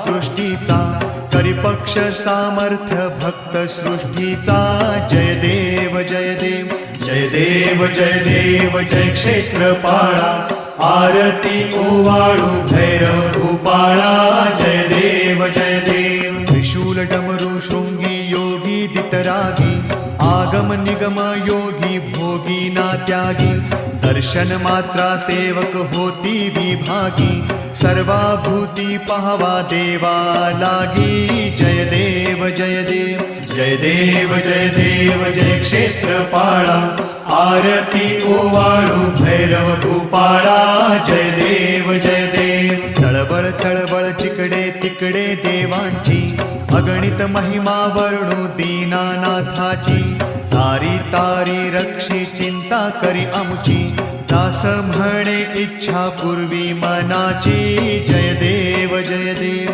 दृष्टीचा करिपक्ष सामर्थ्य भक्त सृष्टीचा जय देव जय देव जय देव जय देव जय क्षेत्रपाळा आरती ओवाळू भैरव भूपाळा जय देव जय देव त्रिशूल डमरू शृंगी योगी दितरागी आगम निगम योगी भोगी ना त्यागी दर्शन मात्रा सेवक होती विभागी सर्वाभूती पाहवा देवा लागी जय देव जय देव जय देव जय देव जय क्षेत्रपाळा आरती ओवाळू भैरव भूपाळा जय देव जय देव चळबळ चळबळ चिकडे तिकडे देवांची अगणित महिमा वर्णू दीनानाथाची तारी तारी रक्षी चिंता करी आमची दास म्हणे इच्छा पूर्वी मनाची जय देव जय देव